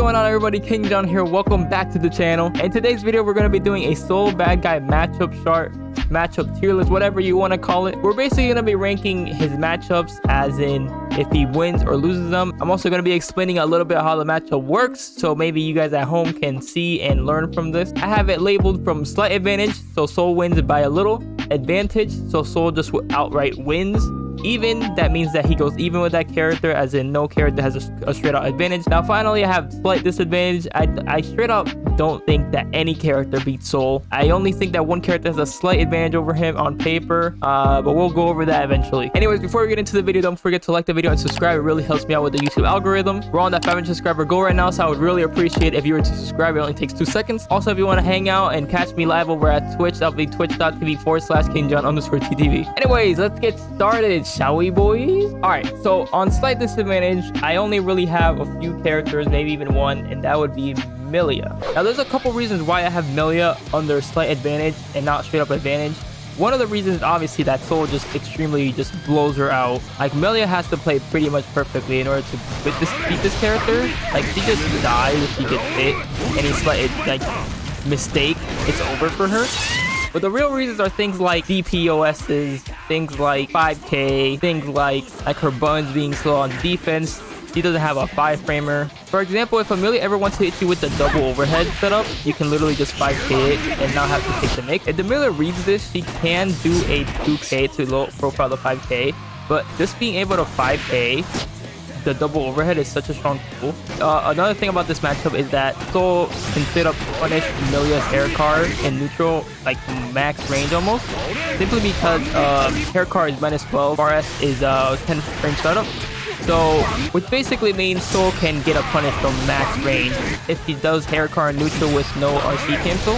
going on, everybody? King John here. Welcome back to the channel. In today's video, we're going to be doing a solo bad guy matchup chart, matchup tier list, whatever you want to call it. We're basically going to be ranking his matchups as in if he wins or loses them. I'm also going to be explaining a little bit how the matchup works, so maybe you guys at home can see and learn from this. I have it labeled from slight advantage, so Soul wins by a little. Advantage, so Soul just outright wins. Even, that means that he goes even with that character, as in no character has a straight out advantage. Now finally, I have slight disadvantage. I straight up don't think that any character beats Soul. I only think that one character has a slight advantage over him on paper, but we'll go over that eventually. Anyways, before we get into the video, don't forget to like the video and subscribe. It really helps me out with the YouTube algorithm. We're on that 500 subscriber goal right now, so I would really appreciate if you were to subscribe. It only takes 2 seconds. Also, if you want to hang out and catch me live over at Twitch, that'll be twitch.tv/KingJohn_TTV. Anyways, let's get started, shall we, boys? All right, so on slight disadvantage, I only really have a few characters, maybe even one, and that would be Millia. Now, there's a couple reasons why I have Millia under slight advantage and not straight up advantage. One of the reasons is obviously that Soul just blows her out. Like, Millia has to play pretty much perfectly in order to beat this character. Like, she just dies if she gets hit, any slight mistake, it's over for her. But the real reasons are things like DPOSs, things like 5k, things like her buns being slow on defense. She doesn't have a 5-framer. For example, if Millia ever wants to hit you with the double overhead setup, you can literally just 5k it and not have to take the mix. If the Millia reads this, she can do a 2k to low profile the 5k, but just being able to 5k the double overhead is such a strong tool. Another thing about this matchup is that Soul can straight up punish Millia's hair card in neutral, like max range almost, simply because hair card is -12, RS is 10 frame startup. So, which basically means Soul can get a punish from max range if he does hair card neutral with no RC cancel.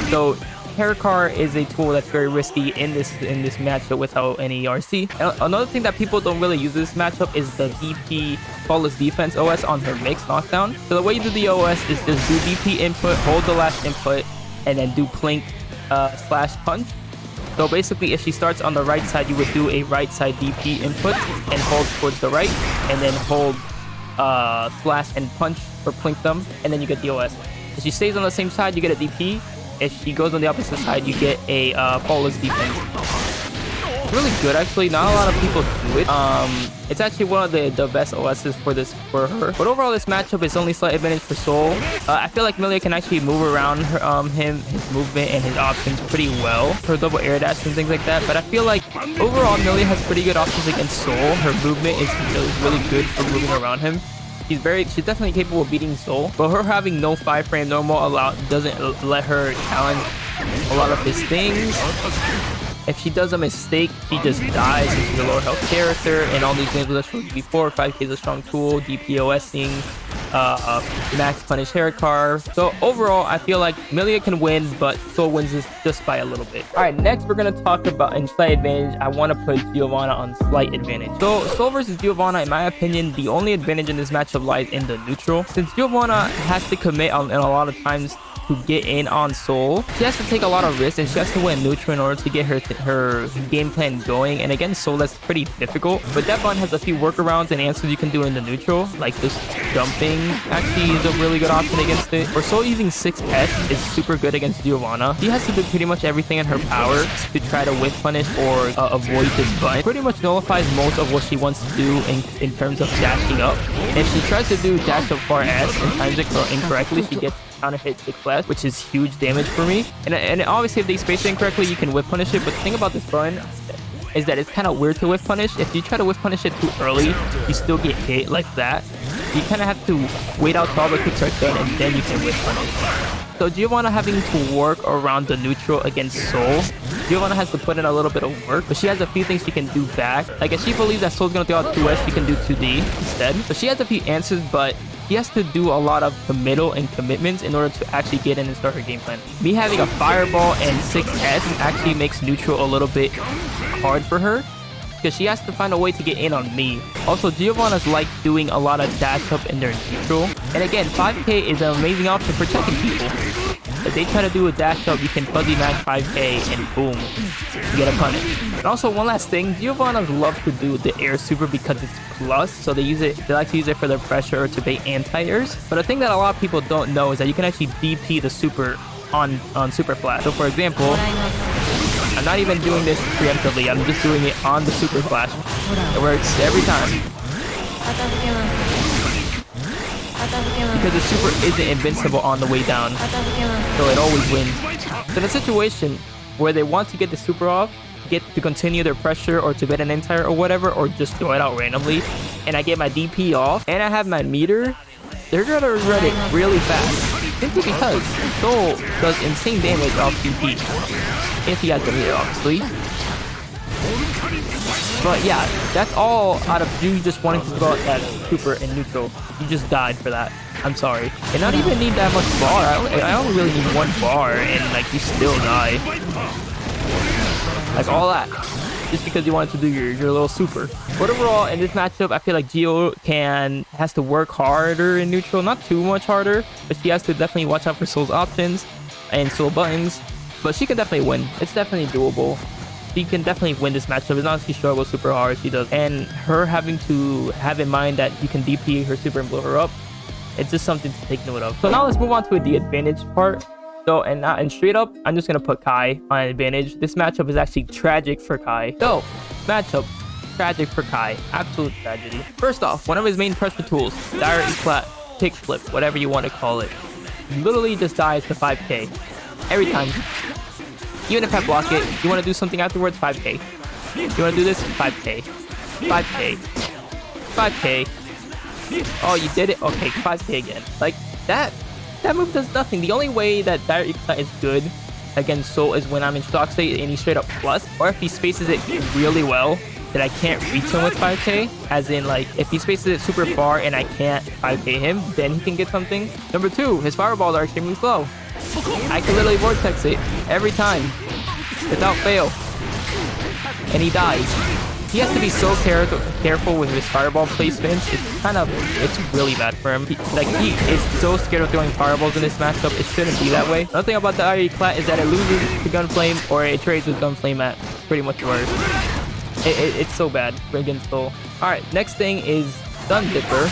So hair card is a tool that's very risky in this matchup without any RC. Another thing that people don't really use this matchup is the DP flawless defense OS on her mix knockdown. So the way you do the OS is just do DP input, hold the last input, and then do plink slash punch. So basically, if she starts on the right side, you would do a right side DP input and hold towards the right, and then hold slash and punch or plink them, and then you get the OS. If she stays on the same side, you get a DP. If she goes on the opposite side, you get a flawless defense. It's really good, actually. Not a lot of people do it. It's actually one of the best OSs for her. But overall, this matchup is only slight advantage for Soul. I feel like Millia can actually move around his movement and his options pretty well. Her double air dash and things like that. But I feel like overall, Millia has pretty good options against Soul. Her movement is really good for moving around him. She's definitely capable of beating Soul, but her having no 5-frame normal doesn't let her challenge a lot of his things. If she does a mistake, she just dies because she's a lower health character, and all these games that I showed you before, 5k is a strong tool, DPOSing, max punish hair car. So overall, I feel like Millia can win, but Soul wins this just by a little bit. All right, next we're going to talk about in slight advantage. I want to put Giovanna on slight advantage. So Soul versus Giovanna, in my opinion, the only advantage in this matchup lies in the neutral. Since Giovanna has to commit in a lot of times to get in on Soul, she has to take a lot of risks and she has to win neutral in order to get her game plan going. And against Soul, that's pretty difficult, but that button has a few workarounds and answers you can do in the neutral, like just jumping actually is a really good option against it. Or Soul using 6S is super good against Giovanna. She has to do pretty much everything in her power to try to whiff punish or avoid this button. Pretty much nullifies most of what she wants to do in terms of dashing up. And if she tries to do dash up far S and times it incorrectly, she gets counter hit 6S, which is huge damage for me. And obviously, if they space it incorrectly, you can whiff punish it. But the thing about this button is that it's kind of weird to whiff punish. If you try to whiff punish it too early, you still get hit like that. You kind of have to wait out till all the kicks are done, and then you can whiff punish. So Giovanna having to work around the neutral against Soul, Giovanna has to put in a little bit of work, but she has a few things she can do back. Like, if she believes that Soul's gonna throw out 2S, she can do 2D instead. So she has a few answers, but she has to do a lot of committal and commitments in order to actually get in and start her game plan. Me having a fireball and 6S actually makes neutral a little bit hard for her, because she has to find a way to get in on me. Also, Giovanna's like doing a lot of dash up in their neutral. And again, 5k is an amazing option for checking people. If they try to do a dash up, you can fuzzy match 5k and boom, you get a punish. And also one last thing, Giovannas love to do the air super because it's plus, so they like to use it for their pressure or to bait anti-airs. But the thing that a lot of people don't know is that you can actually DP the super on super flash. So for example, I'm not even doing this preemptively, I'm just doing it on the super flash. It works every time. Because the super isn't invincible on the way down, so it always wins. So in a situation where they want to get the super off, get to continue their pressure or to bet an entire or whatever, or just throw it out randomly, and I get my DP off and I have my meter, they're gonna regret it really fast. Simply because Soul does insane damage off DP. If he has the meter, obviously. But yeah, that's all out of you just wanting to throw out that super in neutral. You just died for that. I'm sorry. And not even need that much bar. I only really need one bar and like you still die. Like all that. Just because you wanted to do your little super. But overall, in this matchup, I feel like Gio has to work harder in neutral. Not too much harder, but she has to definitely watch out for Soul's options and Soul buttons. But she can definitely win. It's definitely doable. She can definitely win this matchup as long as she struggles super hard. She does. And her having to have in mind that you can DP her super and blow her up, it's just something to take note of. So now let's move on to the advantage part. So, and straight up, I'm just going to put Kai on advantage. This matchup is actually tragic for Kai. So, matchup, tragic for Kai. Absolute tragedy. First off, one of his main pressure tools, dire eclat, kick flip, whatever you want to call it, literally just dies to 5k. Every time. Even if I block it, you want to do something afterwards, 5k. You want to do this, 5k. 5k. 5k. Oh, you did it? Okay, 5k again. Like, that move does nothing. The only way that dire eclat is good against Soul is when I'm in shock state and he straight up plus, or if he spaces it really well that I can't reach him with 5k, as in like if he spaces it super far and I can't 5k him, then he can get something. Number 2, his fireballs are extremely slow. I can literally vortex it every time without fail and he dies. He has to be so careful with his fireball placements. It's really bad for him. He is so scared of throwing fireballs in this matchup. It shouldn't be that way. Another thing about the dire eclat is that it loses to Gunflame or it trades with Gunflame at pretty much worse. It's so bad against Soul. Alright, next thing is Stun Dipper.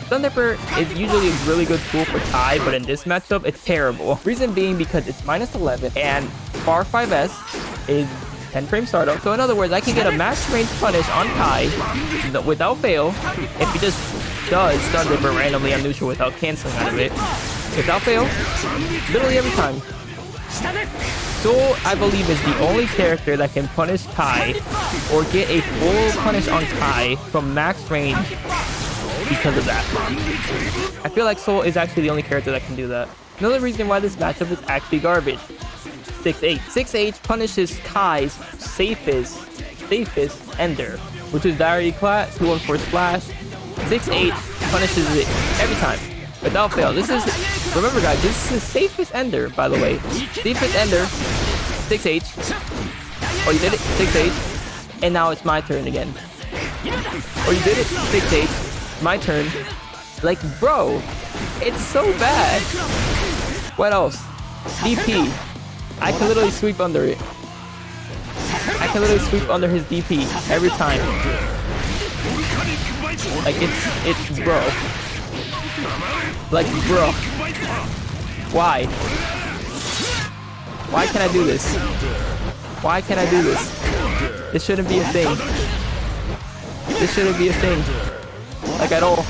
Stun Dipper is usually a really good tool for Kai, but in this matchup, it's terrible. Reason being because it's -11 and Bar 5S is 10 frame startup. So in other words, I can get a max range punish on Kai without fail if he just does Stun Dipper randomly on neutral without canceling out of it. Without fail, literally every time. Soul, I believe, is the only character that can punish Kai or get a full punish on Kai from max range because of that. I feel like Soul is actually the only character that can do that. Another reason why this matchup is actually garbage. 6H. 6H punishes Kai's safest ender, which is dire eclat, 214 splash. 6H punishes it every time, without fail. Remember guys, this is the safest ender, by the way. Safest ender, 6H. Oh, you did it? 6H. And now it's my turn again. Oh, you did it? 6H. My turn. Like, bro, it's so bad. What else? DP. I can literally sweep under it. I can literally sweep under his DP every time. Like, it's bro. Like, bro. Why? Why can I do this? Why can I do this? This shouldn't be a thing. This shouldn't be a thing. Like, at all.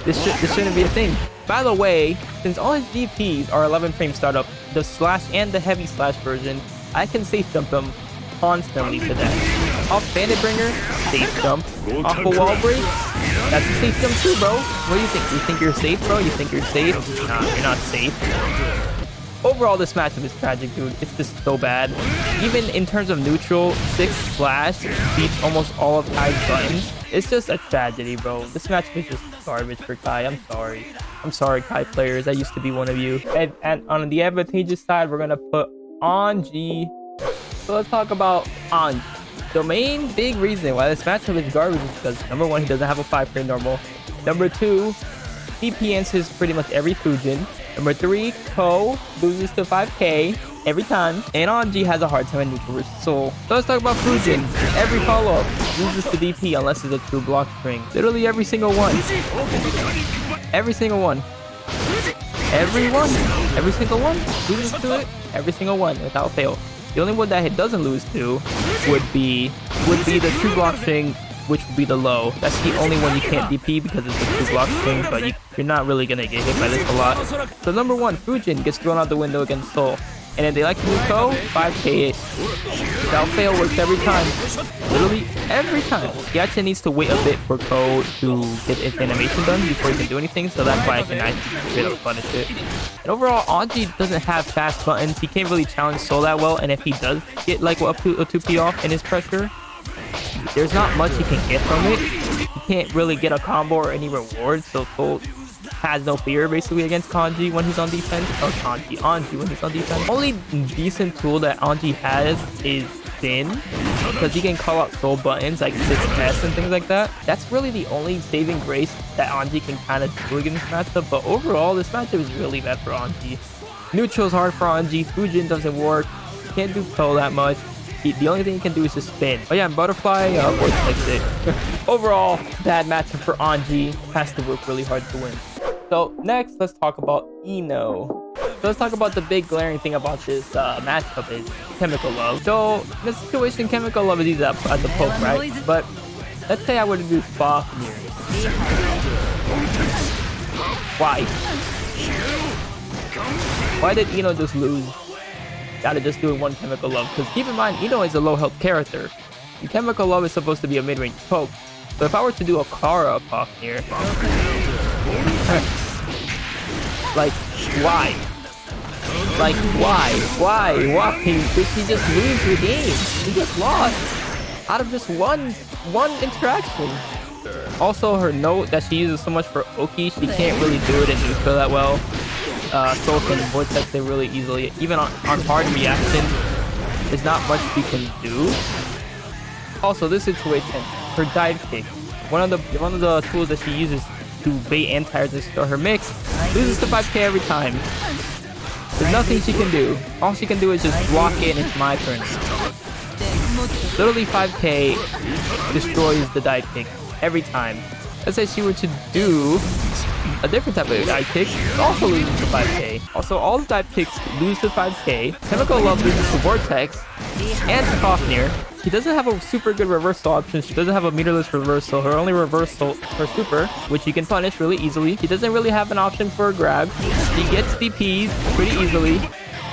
This shouldn't be a thing. By the way, since all his DPs are 11 frame startup, the slash and the heavy slash version, I can safe jump them constantly to that. Off Bandit Bringer, safe jump. Off a wall break, that's a safe jump too, bro. What do you think? You think you're safe, bro? You think you're safe? Nah, you're not safe. Overall, this matchup is tragic, dude. It's just so bad. Even in terms of neutral, 6 slash beats almost all of Kai's buttons. It's just a tragedy, bro. This matchup is just garbage for Kai. I'm sorry. I'm sorry, Kai players. I used to be one of you. And on the advantageous side, we're going to put Anji. So let's talk about Anji. The main big reason why this matchup is garbage is because, number 1, he doesn't have a 5 frame normal. Number 2, DP answers pretty much every Fujin. Number 3, Ko loses to 5k every time. And Anji has a hard time in neutral versus Soul. So let's talk about Fujin. Every follow-up loses to DP unless it's a true block string. Literally every single one. Every single one. Every single one loses to it. Every single one without fail. The only one that it doesn't lose to would be the true block string, which would be the low. That's the only one you can't DP because it's a true block string, but you're not really gonna get hit by this a lot. So number 1, Fujin gets thrown out the window against Soul. And then they like to do Ko, 5k it. Without fail works every time. Literally every time. He actually needs to wait a bit for Ko to get its animation done before he can do anything, so that's why I can actually straight up punish it. And overall, Anji doesn't have fast buttons. He can't really challenge Soul that well, and if he does get like up to a 2p off in his pressure, there's not much he can get from it. He can't really get a combo or any reward, so Soul has no fear basically against Anji when he's on defense. Or Anji when he's on defense. Only decent tool that Anji has is Sin, because he can call out Soul buttons like 6S and things like that. That's really the only saving grace that Anji can kind of do against this matchup. But overall, this matchup is really bad for Anji. Neutral is hard for Anji. Fujin doesn't work. Can't do Ko that much. The only thing he can do is just spin. Oh yeah, and Butterfly vortex it. Overall, bad matchup for Anji. Has to work really hard to win. So next, let's talk about Ino. So let's talk about the big glaring thing about this matchup is Chemical Love. So in this situation, Chemical Love is easy at the poke, right? But let's say I were to do Spa here. Why? Why did Ino just lose? Gotta just do it one Chemical Love. Because keep in mind, Ino is a low health character. And Chemical Love is supposed to be a mid-range poke. So if I were to do a Kara pop here, like, why? Like, why? Did he just lose the game? He just lost out of just one interaction. Also, her note that she uses so much for Oki, she can't really do it in neutral that well. Soul can vortex it really easily. Even on hard reaction, there's not much she can do. Also, this situation, her dive kick, one of the tools that she uses to bait anti-airs and start her mix, loses to 5k every time. There's nothing she can do. All she can do is just block it and it's my turn. Literally 5k destroys the dive kick every time. Let's say she were to do a different type of dive kick, it also loses to 5k. Also, all the dive kicks lose to 5k. Chemical Love loses to Vortex and to Fafnir. She doesn't have a super good reversal option. She doesn't have a meterless reversal. Her only reversal, her super, which you can punish really easily. She doesn't really have an option for a grab. She gets DP'd pretty easily.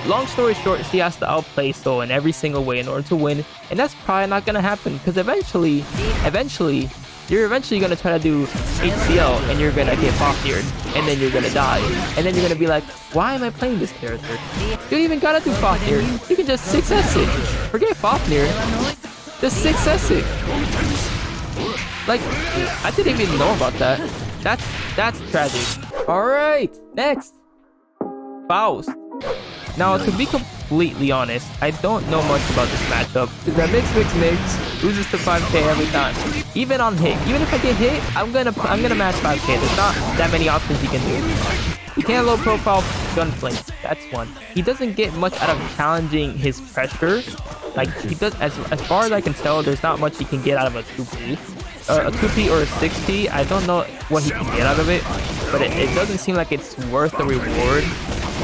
Long story short, she has to outplay Soul in every single way in order to win. And that's probably not going to happen because eventually, you're eventually going to try to do HCL and you're going to get Fafnir and then you're going to die. And then you're going to be like, why am I playing this character? You don't even got to do Fafnir. You can just 6S it. Forget Fafnir. Just 6S it. Like, I didn't even know about that. That's tragic. Alright, next. Faust. Now, to be completely honest, I don't know much about this matchup. Because that mix loses to 5k every time. Even on hit. Even if I get hit, I'm gonna match 5k. There's not that many options he can do. He can't low profile gunplay. That's one. He doesn't get much out of challenging his pressure. Like, he does, as far as I can tell, there's not much he can get out of a 2p. A 2p or a 6p. I don't know what he can get out of it. But it doesn't seem like it's worth the reward.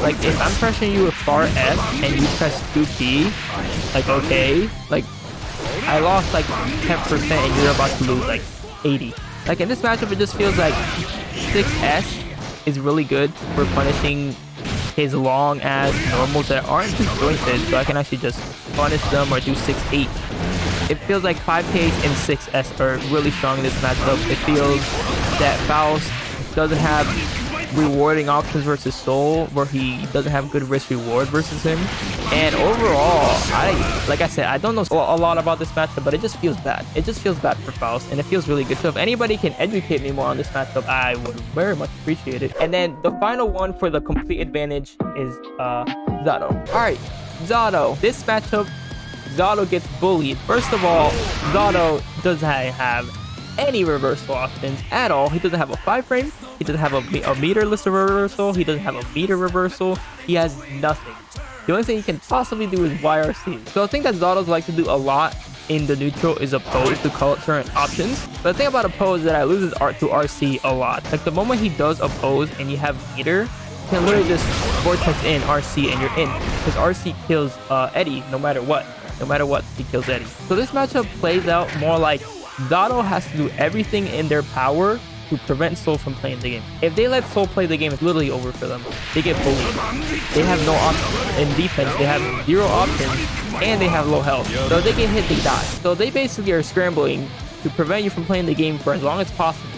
Like, if I'm pressuring you with far S and you press 2p, like, okay, like, I lost like 10% and you're about to lose like 80. Like, in this matchup, it just feels like 6S is really good for punishing his long ass normals that aren't disjointed, so I can actually just punish them or do 6-8. It feels like 5Ks and 6S are really strong in this matchup. It feels that Faust doesn't have rewarding options versus Soul, where he doesn't have good risk reward versus him. And overall, like I said, I don't know a lot about this matchup, but it just feels bad. It just feels bad for Faust, and it feels really good. So if anybody can educate me more on this matchup, I would very much appreciate it. And then the final one for the complete advantage is Zato. All right, Zato. This matchup, Zato gets bullied. First of all, Zato doesn't have any reversal options at all. He doesn't have a 5-frame. He doesn't have a meterless reversal. He doesn't have a meter reversal. He has nothing. The only thing he can possibly do is YRC. So the thing that Zados like to do a lot in the neutral is oppose to call certain options. But the thing about oppose is that I lose his art to RC a lot. Like the moment he does oppose and you have meter, you can literally just vortex in RC and you're in. Because RC kills Eddie no matter what. No matter what, he kills Eddie. So this matchup plays out more like Zado has to do everything in their power to prevent Soul from playing the game. If they let Soul play the game, it's literally over for them. They get bullied. They have no options. In defense, they have 0 options and they have low health. So if they get hit, they die. So they basically are scrambling to prevent you from playing the game for as long as possible.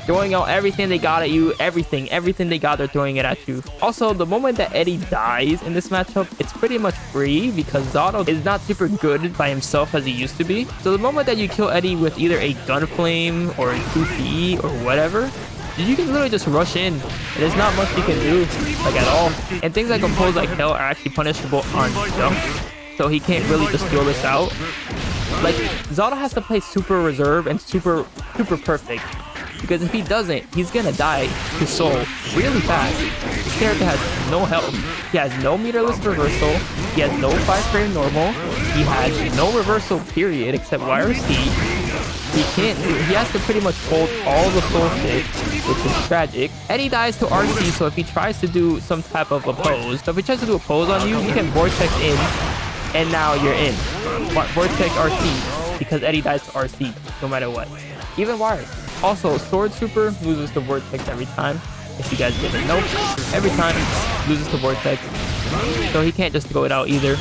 Throwing out everything they got at you, everything they got, they're throwing it at you. Also, the moment that Eddie dies in this matchup, it's pretty much free because Zado is not super good by himself as he used to be. So the moment that you kill Eddie with either a gun flame or a 2P or whatever, you can literally just rush in. There's not much you can do, like at all. And things like oppose like hell are actually punishable on jump. So he can't really just throw this out. Like, Zado has to play super reserve and super perfect. Because if he doesn't, he's gonna die to Soul really fast. This character has no health. He has no meterless reversal. He has no 5-frame normal. He has no reversal period except YRC. He has to pretty much hold all the Soul shit, which is tragic. Eddie dies to RC, so if he tries to do some type of oppose, so if he tries to do oppose on you, he can vortex in, and now you're in. Vortex RC, because Eddie dies to RC, no matter what. Even YRC. Also, Sword Super loses to Vortex every time. If you guys didn't know, every time loses to Vortex. So he can't just throw it out either.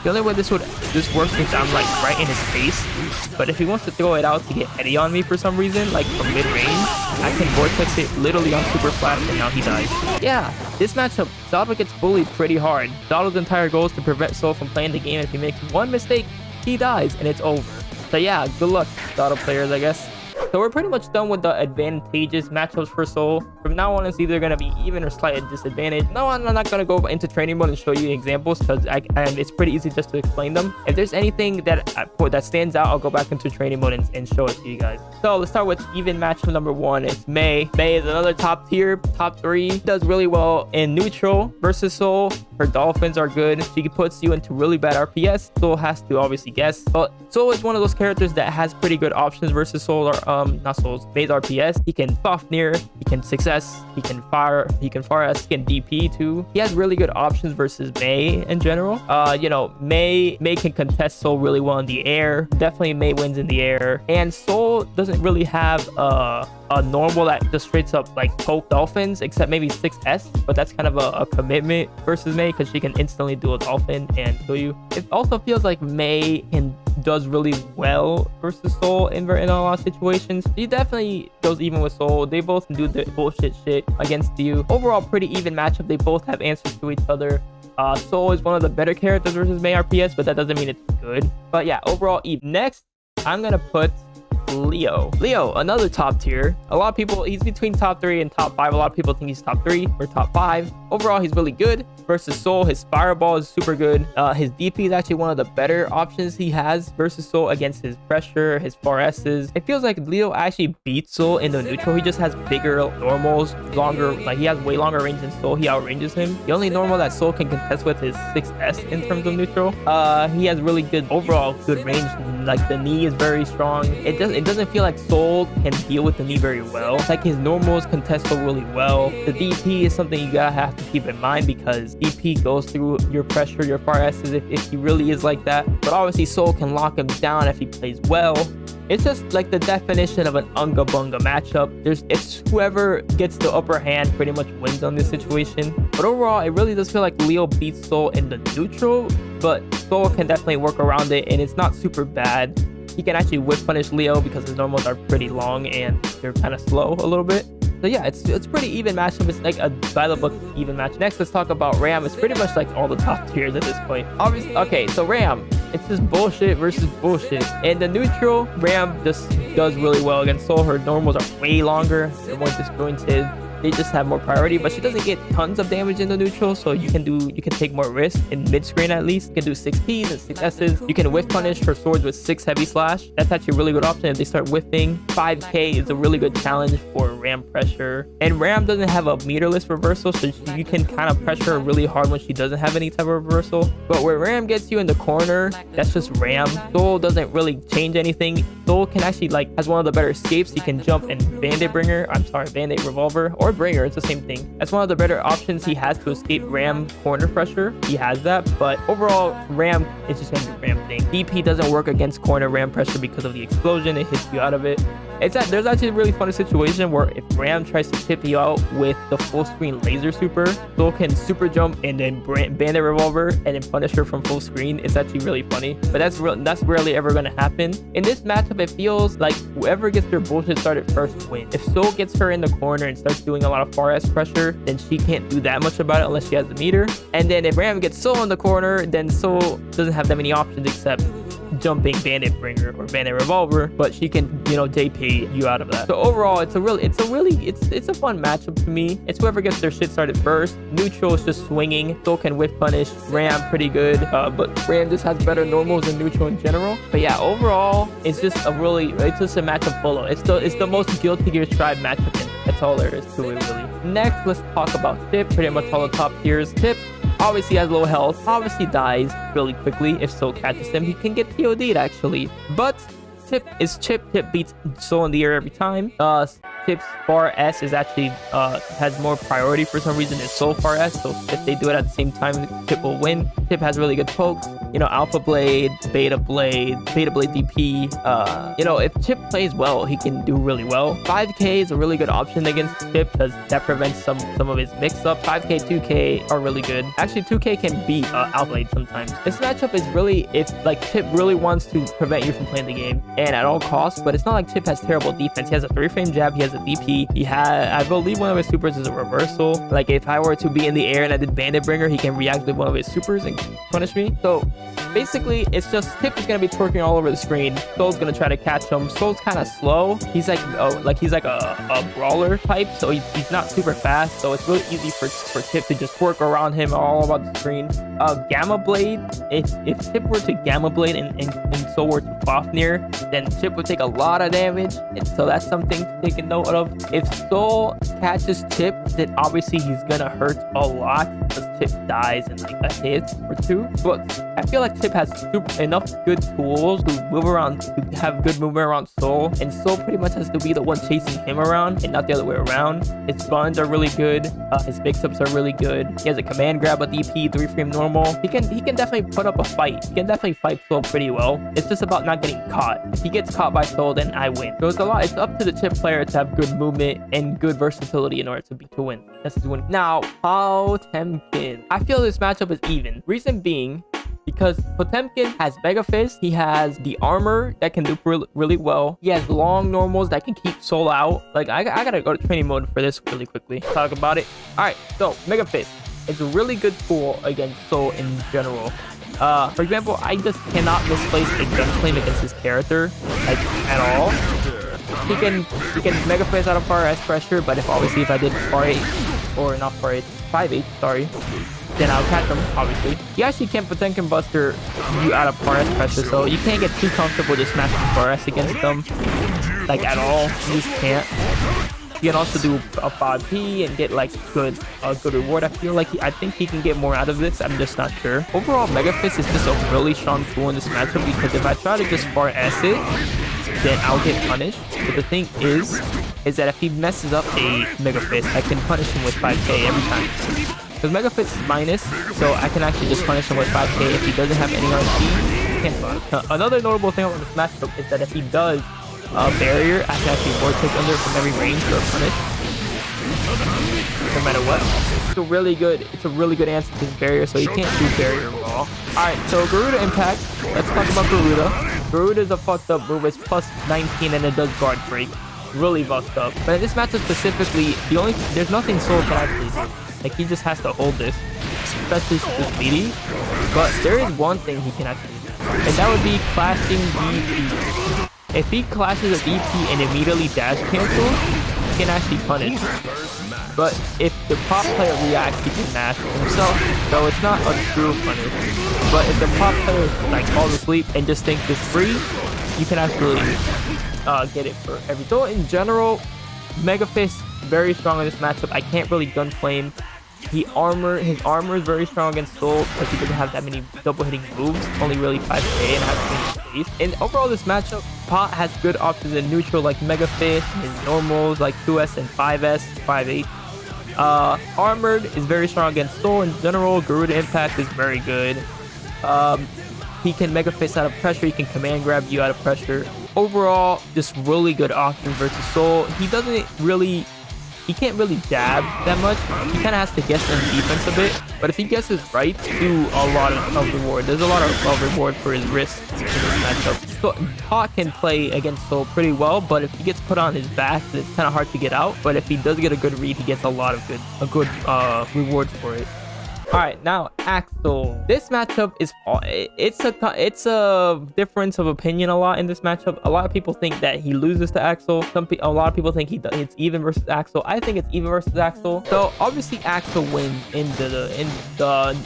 The only way this works is I'm like right in his face. But if he wants to throw it out to get Eddie on me for some reason, like from mid-range, I can Vortex it literally on Super Flash and now he dies. Yeah, this matchup, Zado gets bullied pretty hard. Zado's entire goal is to prevent Soul from playing the game. If he makes one mistake, he dies and it's over. So yeah, good luck, Zado players, I guess. So we're pretty much done with the advantageous matchups for Soul. From now on, it's either going to be even or slight disadvantage. No, I'm not going to go into training mode and show you examples because it's pretty easy just to explain them. If there's anything that stands out, I'll go back into training mode and show it to you guys. So let's start with even matchup number 1. It's Mei. Mei is another top tier, top 3. Does really well in neutral versus Soul. Her dolphins are good. She puts you into really bad RPS. Soul has to obviously guess. But Soul is one of those characters that has pretty good options versus Soul or not Soul's Mei's RPS. He can Fafnir, he can success, he can fire, he can far-S, he can DP too. He has really good options versus Mei in general. You know, Mei can contest Soul really well in the air. Definitely Mei wins in the air. And Soul doesn't really have a normal that just straight up like poke dolphins, except maybe 6S, but that's kind of a commitment versus Mei because she can instantly do a dolphin and kill you. It also feels like Mei does really well versus Soul in a lot of situations. She definitely goes even with Soul. They both do the bullshit shit against you. Overall, pretty even matchup. They both have answers to each other. Soul is one of the better characters versus Mei RPS, but that doesn't mean it's good. But yeah, overall even. Next, I'm gonna put Leo, another top tier. A lot of people, he's between top 3 and top 5. A lot of people think he's top 3 or top 5. Overall, he's really good versus Soul. His fireball is super good. His DP is actually one of the better options he has versus Soul against his pressure, his 4S's. It feels like Leo actually beats Soul in the neutral. He just has bigger normals, longer, like he has way longer range than Soul. He outranges him. The only normal that Soul can contest with is 6S in terms of neutral. He has really good overall good range. Like the knee is very strong. It doesn't feel like Soul can deal with the knee very well. It's like his normals contest Soul really well. The DP is something you gotta have to keep in mind because DP goes through your pressure, your far S's if he really is like that. But obviously Soul can lock him down if he plays well. It's just like the definition of an unga bunga matchup. It's whoever gets the upper hand pretty much wins on this situation. But overall, it really does feel like Leo beats Soul in the neutral, but Soul can definitely work around it and it's not super bad. He can actually whip punish Leo because his normals are pretty long and they're kind of slow a little bit. So yeah, it's pretty even matchup. It's like a by the book even match. Next, let's talk about Ram. It's pretty much like all the top tiers at this point. Obviously, okay, so Ram, it's just bullshit versus bullshit. In the neutral, Ram just does really well against Soul. Her normals are way longer. They're more disjointed. they just have more priority, but she doesn't get tons of damage in the neutral, so you can take more risk in mid-screen at least. You can do 6 Ps and 6 Ss. You can whiff punish her swords with 6 heavy slash. That's actually a really good option if they start whiffing. 5k is a really good challenge for ram pressure. And ram doesn't have a meterless reversal, so you can kind of pressure her really hard when she doesn't have any type of reversal. But where ram gets you in the corner, that's just ram. Soul doesn't really change anything. Soul can actually has one of the better escapes. He can jump and bandit revolver or bringer. It's the same thing. That's one of the better options he has to escape ram corner pressure. He has that, but overall ram is just gonna be ram thing. DP doesn't work against corner ram pressure because of the explosion. It hits you out of it. There's actually a really funny situation where if ram tries to tip you out with the full screen laser super, Soul can super jump and then bandit revolver and then punish her from full screen. It's actually really funny, but that's rarely ever gonna happen. In this matchup, it feels like whoever gets their bullshit started first wins. If Soul gets her in the corner and starts doing a lot of far ass pressure, then she can't do that much about it unless she has the meter. And then if ram gets Soul in the corner, then Soul doesn't have that many options except jumping bandit bringer or bandit revolver, but she can, JP you out of that. So overall, it's a fun matchup to me. It's whoever gets their shit started first. Neutral is just swinging. Soul can whiff punish. Ram pretty good, but Ram just has better normals than neutral in general. But yeah, overall, it's just a matchup follow. It's the most Guilty Gear Strive matchup. That's all there is to it, really. Next, let's talk about Chipp. Pretty much all the top tiers. Chipp obviously has low health, obviously dies really quickly if Soul catches him. He can get TOD'd actually, but Chipp is Chipp. Chipp beats Soul in the air every time. Chipp's far S is actually has more priority for some reason than Soul far S, so if they do it at the same time, Chipp will win. Chipp has really good pokes, Alpha Blade, Beta Blade DP. If Chipp plays well, he can do really well. 5k is a really good option against Chipp because that prevents some of his mix-up. 5k, 2k are really good. Actually, 2k can beat Alpha Blade sometimes. This matchup is really if Chipp really wants to prevent you from playing the game and at all costs, but it's not like Chipp has terrible defense. He has a 3-frame jab, he has a DP, he had, I believe one of his supers is a reversal. Like if I were to be in the air and I did bandit bringer, he can react with one of his supers and punish me. So basically it's just Chipp is gonna be twerking all over the screen. Soul's gonna try to catch him. Soul's kind of slow. He's like a brawler type, so he's not super fast, so it's really easy for Chipp to just twerk around him all about the screen. Gamma Blade, if Chipp were to Gamma Blade and Soul were to Fafnir, then Chipp would take a lot of damage, and so that's something to take a note of. If Soul catches Chipp, then obviously he's gonna hurt a lot because Chipp dies in like a hit or two. But I feel like Chipp has enough good tools to move around, to have good movement around Soul, and Soul pretty much has to be the one chasing him around and not the other way around. His buns are really good. His mix-ups are really good. He has a command grab, a DP, 3-frame normal. He can definitely put up a fight. He can definitely fight Soul pretty well. It's just about not getting caught. If he gets caught by Soul, then I win. So it's up to the Chipp player to have good movement and good versatility in order to win. That's his win. Now, Potemkin. I feel this matchup is even. Reason being, because Potemkin has Mega Fist, he has the armor that can do really well. He has long normals that can keep Soul out. Like, I gotta go to training mode for this really quickly. Talk about it. Alright, so Mega Fist. It's a really good tool against Soul in general. For example, I just cannot misplace a gun flame against his character, like, at all. He can Mega Fist out of far S pressure, but if I did far 8, or not far 8, 5-8, sorry, then I'll catch him, obviously. You actually can't Potemkin Buster you out of far S pressure, so you can't get too comfortable just smashing far S against them, like, at all. You just can't. You can also do a 5p and get like good reward. I think he can get more out of this. I'm just not sure. Overall, Mega Fist is just a really strong tool in this matchup because if I try to just far S it, then I'll get punished. But the thing is that if he messes up a Mega Fist, I can punish him with 5k every time. Because Mega Fist is minus, so I can actually just punish him with 5k if he doesn't have any RC. Cancel. Another notable thing about this matchup is that if he does barrier, I can actually vortex under from every range or punish, no matter what. It's a really good answer to his barrier, so you can't do barrier raw. Alright, so Garuda Impact. Let's talk about Garuda. Garuda is a fucked up move. It's plus 19 and it does guard break. Really fucked up. But in this matchup specifically, there's nothing Soul can actually do. Like, he just has to hold this, especially since it's meaty. But there is one thing he can actually do, and that would be clashing DP. If he clashes a DP and immediately dash cancels, he can actually punish. but if the prop player reacts, he can mash himself, so it's not a true punish. But if the prop player like falls asleep and just thinks it's free, you can actually get it for every. So in general, Mega Fist very strong in this matchup. I can't really gun flame. His armor is very strong against Soul because he doesn't have that many double hitting moves, only really 5k and has space. And overall this matchup, Pot has good options in neutral like Mega Fist, his normals like 2S and 5S, 5-8. Armored is very strong against Soul in general. Garuda Impact is very good. He can Mega Fist out of pressure, he can command grab you out of pressure. Overall, just really good options versus Soul. He can't really jab that much. He kind of has to guess in defense a bit. But if he guesses right, do a lot of reward. There's a lot of reward for his risk in this matchup. So Pot can play against Soul pretty well, but if he gets put on his back, it's kind of hard to get out. But if he does get a good read, he gets a lot of good rewards for it. All right, now Axl. This matchup is it's a difference of opinion a lot in this matchup. A lot of people think that he loses to Axl. A lot of people think it's even versus Axl. I think it's even versus Axl. So obviously Axl wins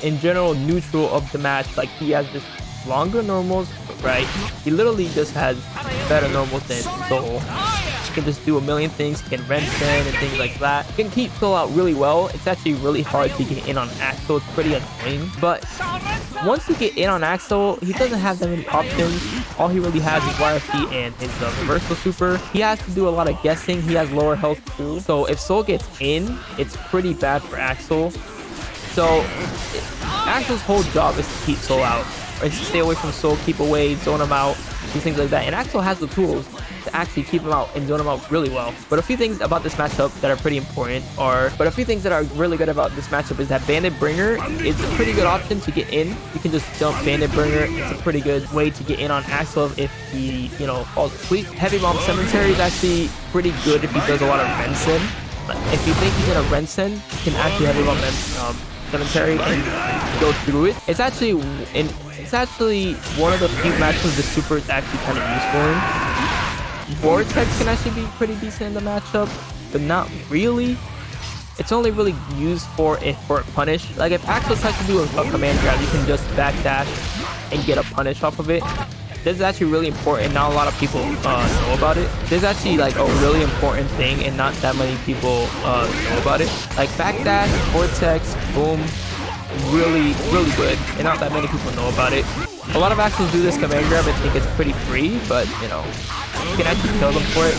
in general neutral of the match. Like he has this longer normals, right? He literally just has better normals than Soul. He can just do a million things. He can Rensen and things like that. He can keep Soul out really well. It's actually really hard to get in on Axl. It's pretty annoying. But once you get in on Axl, he doesn't have that many options. All he really has is YRC and his reversal super. He has to do a lot of guessing. He has lower health too. So if Soul gets in, it's pretty bad for Axl. So Axl's whole job is to keep Soul out. Or to stay away from Soul, keep away, zone him out, do things like that. And Axl has the tools to actually keep him out and zone him out really well. But a few things about this matchup that are pretty important are, but a few things that are really good about this matchup is that Bandit Bringer is a pretty good option to get in. You can just jump Bandit Bringer. It's a pretty good way to get in on Axl if he, falls asleep. Heavy Bomb Cemetery is actually pretty good if he does a lot of Rensen. If you think he's gonna Rensen, you can actually Heavy Bomb Cemetery and go through it. It's actually one of the few matches the super is actually kind of useful in. Vortex can actually be pretty decent in the matchup, but not really. It's only really used for a punish. Like if Axl tries to do a command grab, you can just backdash and get a punish off of it. This is actually really important. Not a lot of people know about it. This is actually like a really important thing, and not that many people know about it. Like backdash, Vortex, boom. Really good, and not that many people know about it. A lot of Axls do this command grab and think it's pretty free, but you can actually kill them for it.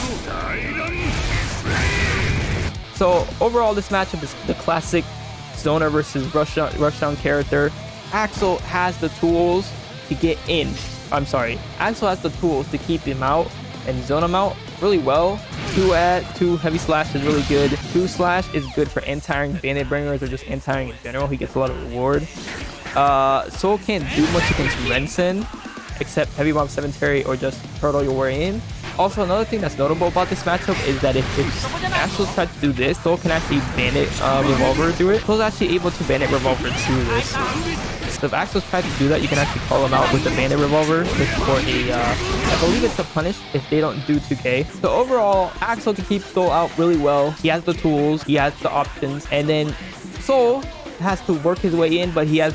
So overall, this matchup is the classic zoner versus rushdown character. Axl has the tools to get in. Axl has the tools to keep him out and zone him out really well. 2 heavy slash is really good. 2 slash is good for anti-airing Bandit Bringers or just anti-airing in general. He gets a lot of reward. Soul can't do much against Rensen except Heavy Bomb Cemetery or just turtle your way in. Also, another thing that's notable about this matchup is that if Axl tries to do this, Soul can actually Bandit Revolver do it. Soul's actually able to Bandit Revolver do this. So if Axl tries to do that, you can actually call him out with the Bandit Revolver for a, I believe it's a punish if they don't do 2k. So overall, Axl can keep Soul out really well. He has the tools, he has the options, and then Soul has to work his way in, but he has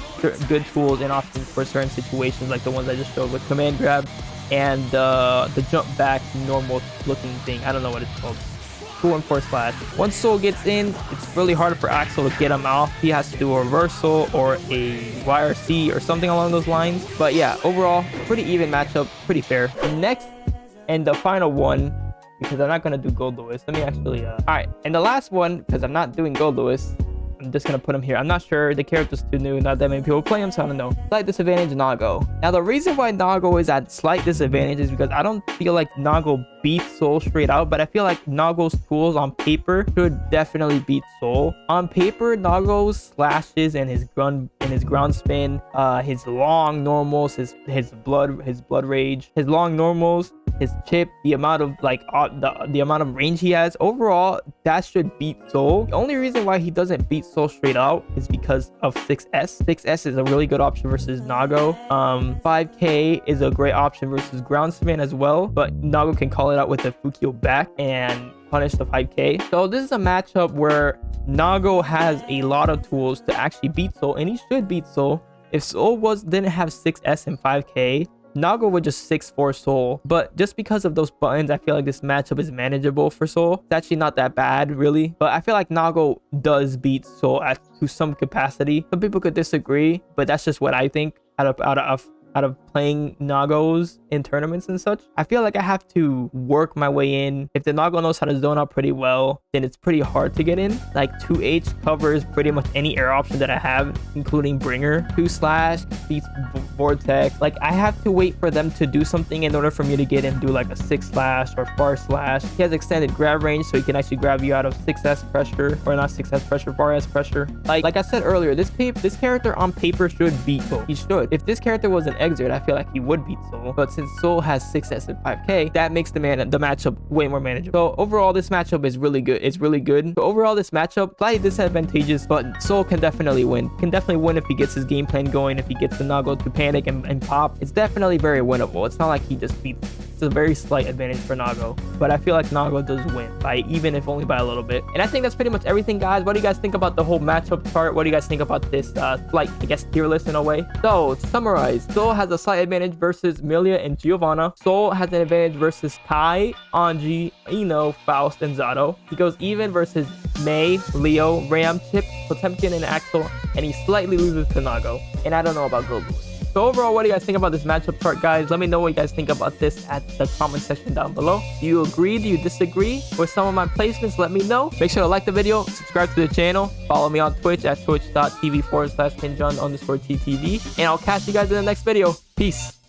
good tools and options for certain situations, like the ones I just showed with command grab and the jump back normal looking thing. I don't know what it's called. 2-1-4 slash. Once Soul gets in, it's really hard for Axl to get him off. He has to do a reversal or a YRC or something along those lines. But yeah, overall, pretty even matchup, pretty fair. Next and the final one, because I'm not gonna do Gold Lewis. Let me actually all right, and the last one, because I'm not doing Gold Lewis, I'm just gonna put him here. I'm not sure, the character's too new, not that many people play him, so I don't know. Slight disadvantage, Nago. Now the reason why Nago is at slight disadvantage is because I don't feel like Nago beats Soul straight out, but I feel like Nago's tools on paper should definitely beat Soul. On paper, Nago's slashes and his ground spin, his long normals, his blood rage, his long normals his chip, the amount of like the amount of range he has. Overall, that should beat Soul. The only reason why he doesn't beat Soul straight out is because of 6S. 6S is a really good option versus Nago. 5K is a great option versus Groundsman as well, but Nago can call it out with the Fukio back and punish the 5K. So this is a matchup where Nago has a lot of tools to actually beat Soul, and he should beat Soul. If Soul didn't have 6S and 5K, Nago would just 6-4 Soul. But just because of those buttons, I feel like this matchup is manageable for Soul. It's actually not that bad, really. But I feel like Nago does beat Soul to some capacity. Some people could disagree, but that's just what I think out of playing Nagos in tournaments and such. I feel like I have to work my way in. If the Nago knows how to zone out pretty well, then it's pretty hard to get in. Like 2H covers pretty much any air option that I have, including Bringer. 2/, beats Vortex. Like I have to wait for them to do something in order for me to get in, do like a 6/ or far slash. He has extended grab range, so he can actually grab you out of 6S pressure, or not 6S pressure, far S pressure. Like I said earlier, this character on paper should beat Soul. He should. If this character was an Exert, I feel like he would beat Soul. But since Soul has 6S and 5K, that makes the matchup way more manageable. So overall, this matchup is really good. It's really good. So overall, this matchup slightly disadvantageous, but Soul can definitely win. Can definitely win if he gets his game plan going. If he gets the Nago to panic and pop, it's definitely very winnable. It's not like he just beats. It's a very slight advantage for Nago, but I feel like Nago does win even if only by a little bit. And I think that's pretty much everything, guys. What do you guys think about the whole matchup chart? What do you guys think about this slight, I guess, tier list in a way? So to summarize, Soul has a slight advantage versus Millia and Giovanna. Soul has an advantage versus Kai, Anji, Ino, Faust, and Zato. He goes even versus May, Leo, Ram, Chipp, Potemkin, and Axl, and he slightly loses to Nago. And I don't know about Goku. So overall, what do you guys think about this matchup chart, guys? Let me know what you guys think about this at the comment section down below. Do you agree? Do you disagree with some of my placements? Let me know. Make sure to like the video, subscribe to the channel, follow me on Twitch at twitch.tv/KinJun_TTV, and I'll catch you guys in the next video. Peace.